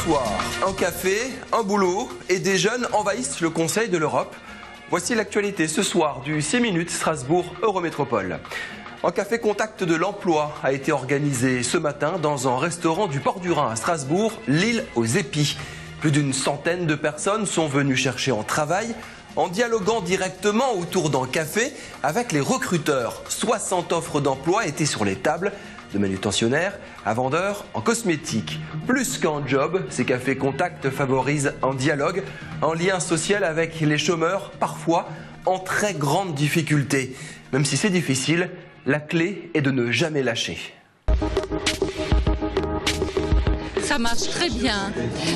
soir, un café, un boulot et des jeunes envahissent le Conseil de l'Europe. Voici l'actualité ce soir du 6 minutes Strasbourg Eurométropole. Un café contact de l'emploi a été organisé ce matin dans un restaurant du Port du Rhin à Strasbourg, l'île aux Épis. Plus d'une centaine de personnes sont venues chercher un travail en dialoguant directement autour d'un café avec les recruteurs. 60 offres d'emploi étaient sur les tables, de manutentionnaires à vendeurs en cosmétiques. Plus qu'un job, ces cafés contacts favorisent un dialogue, un lien social avec les chômeurs, parfois en très grande difficulté. Même si c'est difficile, la clé est de ne jamais lâcher. Ça marche très bien.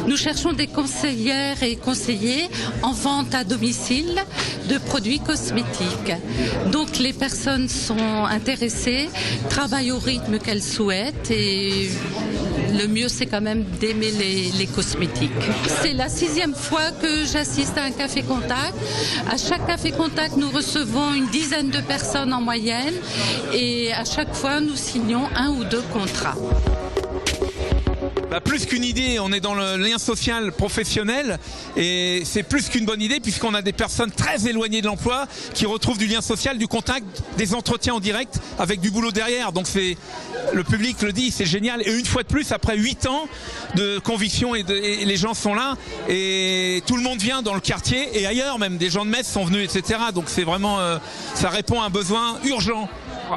Nous cherchons des conseillères et conseillers en vente à domicile de produits cosmétiques. Donc les personnes sont intéressées, travaillent au rythme qu'elles souhaitent et le mieux c'est quand même d'aimer les cosmétiques. C'est la 6e fois que j'assiste à un café contact. À chaque café contact, nous recevons une dizaine de personnes en moyenne et à chaque fois nous signons 1 ou 2 contrats. Plus qu'une idée, on est dans le lien social professionnel et c'est plus qu'une bonne idée puisqu'on a des personnes très éloignées de l'emploi qui retrouvent du lien social, du contact, des entretiens en direct avec du boulot derrière. Donc le public le dit, c'est génial. Et une fois de plus, après 8 ans de conviction et les gens sont là et tout le monde vient dans le quartier et ailleurs même, des gens de Metz sont venus, etc. Donc c'est vraiment, ça répond à un besoin urgent.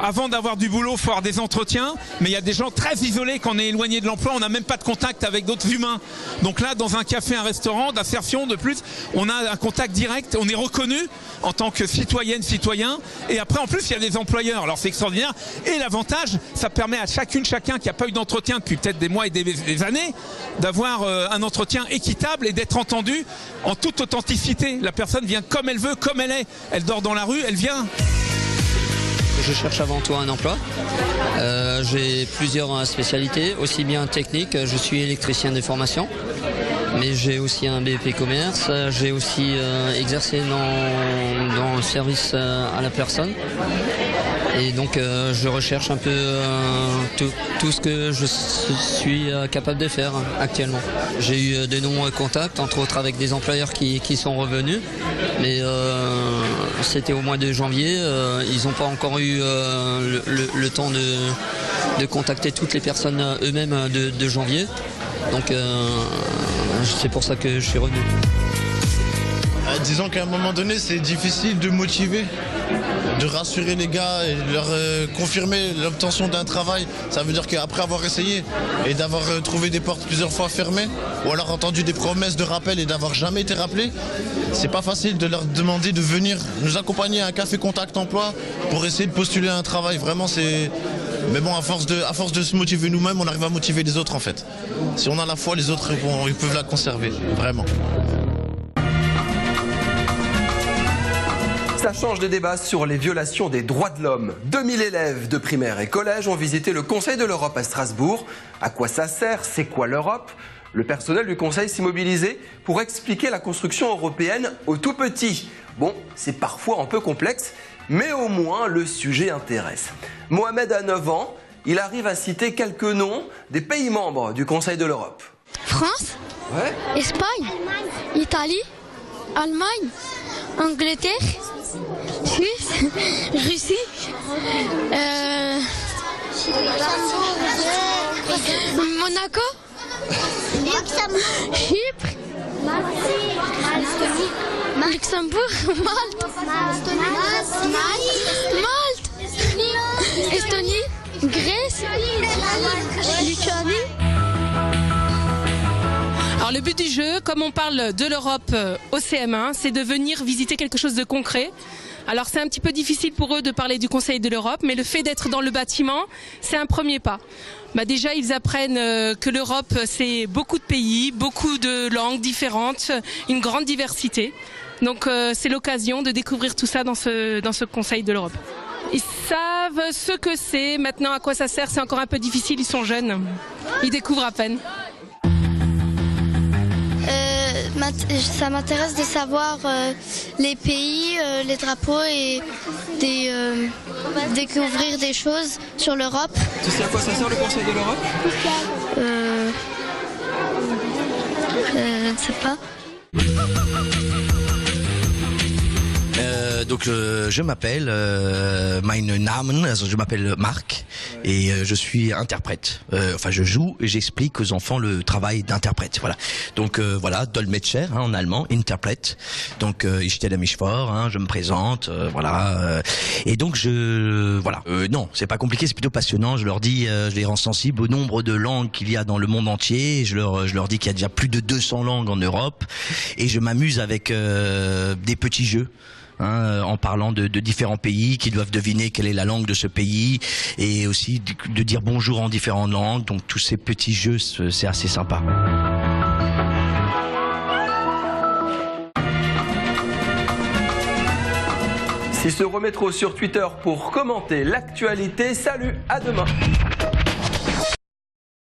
Avant d'avoir du boulot, il faut avoir des entretiens, mais il y a des gens très isolés quand on est éloigné de l'emploi, on n'a même pas de contact avec d'autres humains. Donc là, dans un café, un restaurant, d'insertion de plus, on a un contact direct, on est reconnu en tant que citoyenne, citoyen, et après en plus il y a des employeurs, alors c'est extraordinaire. Et l'avantage, ça permet à chacun qui n'a pas eu d'entretien depuis peut-être des mois et des années, d'avoir un entretien équitable et d'être entendu en toute authenticité. La personne vient comme elle veut, comme elle est. Elle dort dans la rue, elle vient. Je cherche avant tout un emploi. J'ai plusieurs spécialités, aussi bien techniques, je suis électricien de formation, mais j'ai aussi un BEP commerce, j'ai aussi exercé dans le service à la personne. Et donc je recherche un peu tout ce que je suis capable de faire actuellement. J'ai eu de nombreux contacts, entre autres avec des employeurs qui sont revenus, mais c'était au mois de janvier, ils n'ont pas encore eu le temps de contacter toutes les personnes eux-mêmes de janvier. Donc c'est pour ça que je suis revenu. Disons qu'à un moment donné, c'est difficile de motiver, de rassurer les gars et de leur confirmer l'obtention d'un travail. Ça veut dire qu'après avoir essayé et d'avoir trouvé des portes plusieurs fois fermées, ou alors entendu des promesses de rappel et d'avoir jamais été rappelé, c'est pas facile de leur demander de venir nous accompagner à un café contact emploi pour essayer de postuler à un travail. Vraiment, c'est... Mais bon, à force de se motiver nous-mêmes, on arrive à motiver les autres en fait. Si on a la foi, les autres ils peuvent la conserver, vraiment. Ça change de débat sur les violations des droits de l'homme. 2000 élèves de primaire et collège ont visité le Conseil de l'Europe à Strasbourg. À quoi ça sert? C'est quoi l'Europe? Le personnel du Conseil s'est mobilisé pour expliquer la construction européenne aux tout petits. Bon, c'est parfois un peu complexe, mais au moins le sujet intéresse. Mohamed a 9 ans, il arrive à citer quelques noms des pays membres du Conseil de l'Europe. France, Ouais. Espagne, Italie, Allemagne, Angleterre, Suisse, Russie, Monaco, Chypre, Luxembourg, Malte, Estonie, Grèce, Lituanie. Alors le but du jeu, comme on parle de l'Europe au CM1, c'est de venir visiter quelque chose de concret. Alors c'est un petit peu difficile pour eux de parler du Conseil de l'Europe, mais le fait d'être dans le bâtiment, c'est un premier pas. Déjà, ils apprennent que l'Europe, c'est beaucoup de pays, beaucoup de langues différentes, une grande diversité. Donc c'est l'occasion de découvrir tout ça dans ce Conseil de l'Europe. Ils savent ce que c'est, maintenant à quoi ça sert, c'est encore un peu difficile, ils sont jeunes, ils découvrent à peine. Ça m'intéresse de savoir les pays, les drapeaux et découvrir des choses sur l'Europe. Tu sais à quoi ça sert le Conseil de l'Europe? Je ne sais pas. Donc je m'appelle mein Namen, je m'appelle Marc et je suis interprète. Enfin je joue et j'explique aux enfants le travail d'interprète. Voilà. Donc voilà, Dolmetscher en allemand, Interprète. Donc ich stelle mich vor, je me présente, voilà. Et donc non, c'est pas compliqué, c'est plutôt passionnant. Je leur dis, je les rends sensibles au nombre de langues qu'il y a dans le monde entier. Je leur dis qu'il y a déjà plus de 200 langues en Europe et je m'amuse avec des petits jeux. En parlant de différents pays qui doivent deviner quelle est la langue de ce pays et aussi de dire bonjour en différentes langues. Donc tous ces petits jeux, c'est assez sympa. Si se remettront sur Twitter pour commenter l'actualité. Salut, à demain.